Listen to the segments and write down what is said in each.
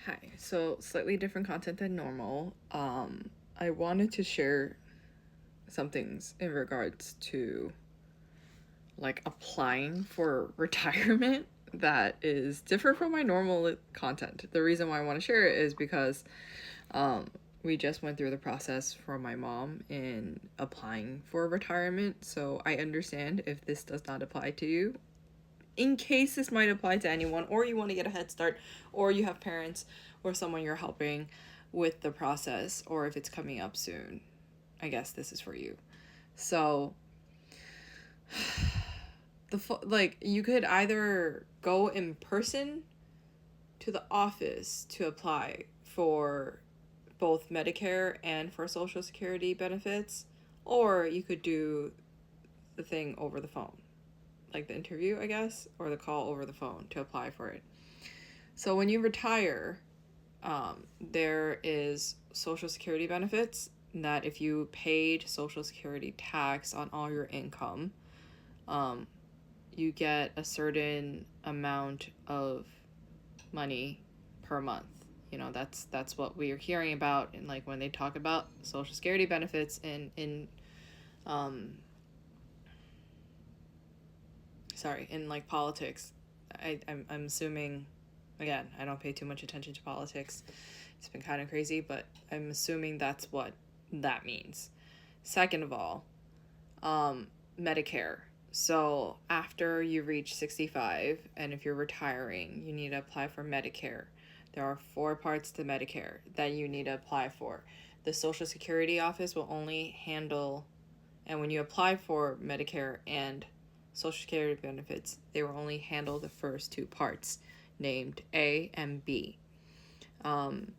Hi. So slightly different content than normal. I wanted to share some things in regards to like applying for retirement that is different from my normal content. The reason why I want to share it is because um we just went through the process for my mom in applying for retirement, so I understand if this does not apply to you. In case this might apply to anyone, or you want to get a head start, or you have parents or someone you're helping with the process, or if it's coming up soon, I guess this is for you. So, like, you could either go in person to the office to apply for both Medicare and for Social Security benefits, or you could do the thing over the phone, like the interview, I guess, or the call over the phone to apply for it. So when you retire, there is Social Security benefits that if you paid Social Security tax on all your income, um, you get a certain amount of money per month. That's what we are hearing about, and like when they talk about Social Security benefits um in like politics. I'm assuming, again, I don't pay too much attention to politics. It's been kind of crazy, but I'm assuming that's what that means. Second of all, um, Medicare. So after you reach 65, and if you're retiring, you need to apply for Medicare. There are four parts to Medicare that you need to apply for. The Social Security office will only handle, and when you apply for Medicare and Social Security benefits, they will only handle the first two parts, named A and B. Um,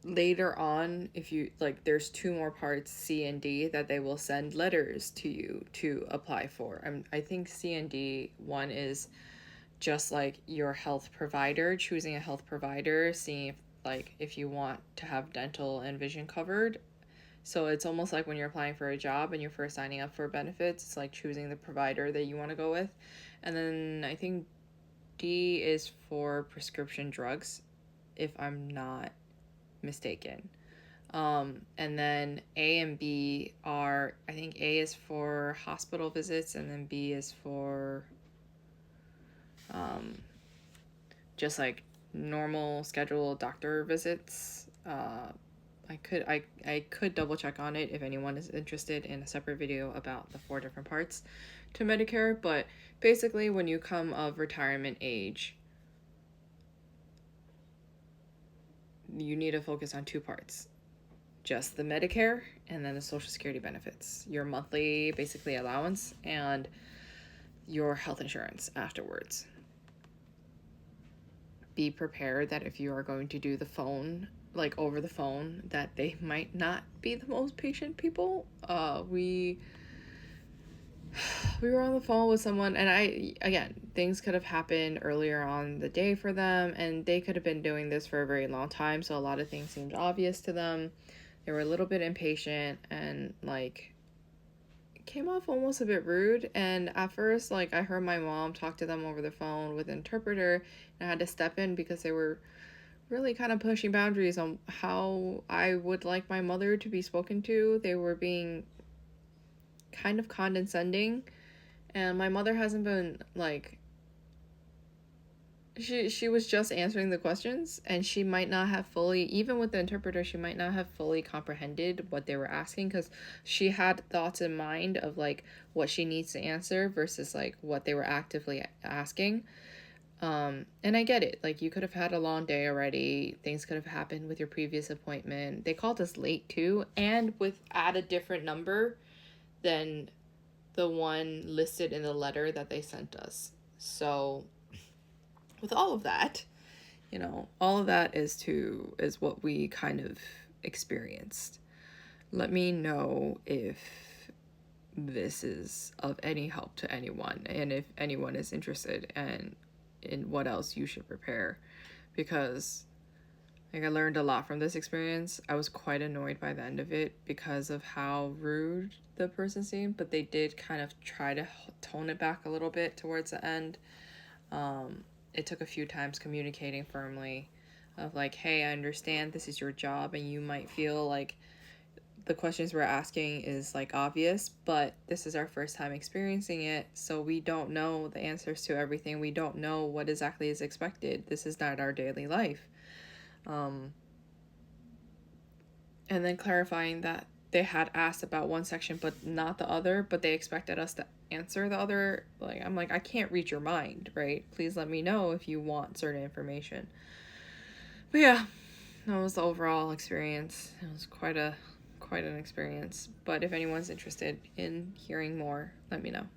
Later on, if you like, there's two more parts, C and D, that they will send letters to you to apply for. I think C and D, one is just like your health provider, choosing a health provider, seeing if you want to have dental and vision covered. So it's almost like when you're applying for a job and you're first signing up for benefits, it's like choosing the provider that you want to go with. And then I think D is for prescription drugs, if I'm not mistaken. And then A and B are, I think A is for hospital visits, and then B is for um, just like normal scheduled doctor visits. I could double check on it if anyone is interested in a separate video about the four different parts to Medicare, but basically when you come of retirement age, you need to focus on two parts. Just the Medicare and then the Social Security benefits, your monthly basically allowance, and your health insurance afterwards. Be prepared that if you are going to do the phone, like over the phone, that they might not be the most patient people. We were on the phone with someone, and again, things could have happened earlier on the day for them, and they could have been doing this for a very long time, so a lot of things seemed obvious to them. They were a little bit impatient, and like came off almost a bit rude. And at first, like, I heard my mom talk to them over the phone with an interpreter, and I had to step in because they were really kind of pushing boundaries on how I would like my mother to be spoken to. They were being kind of condescending, and my mother hasn't been like, she was just answering the questions, and she might not have fully, even with the interpreter, she might not have fully comprehended what they were asking, because she had thoughts in mind of like what she needs to answer versus like what they were actively asking. And I get it, like you could have had a long day already, things could have happened with your previous appointment. They called us late too, and with at a different number than the one listed in the letter that they sent us. So with all of that, all of that is what we kind of experienced. Let me know if this is of any help to anyone, and if anyone is interested and in what else you should prepare, because like I learned a lot from this experience. I was quite annoyed by the end of it because of how rude the person seemed, but they did kind of try to tone it back a little bit towards the end. it took a few times communicating firmly of like, hey, I understand this is your job and you might feel like the questions we're asking is like obvious, but this is our first time experiencing it, so we don't know the answers to everything. We don't know what exactly is expected. This is not our daily life. And then clarifying that they had asked about one section but not the other, but they expected us to answer the other. Like, I'm like, I can't read your mind, right? Please let me know if you want certain information. But yeah, that was the overall experience. It was quite an experience. But if anyone's interested in hearing more, let me know.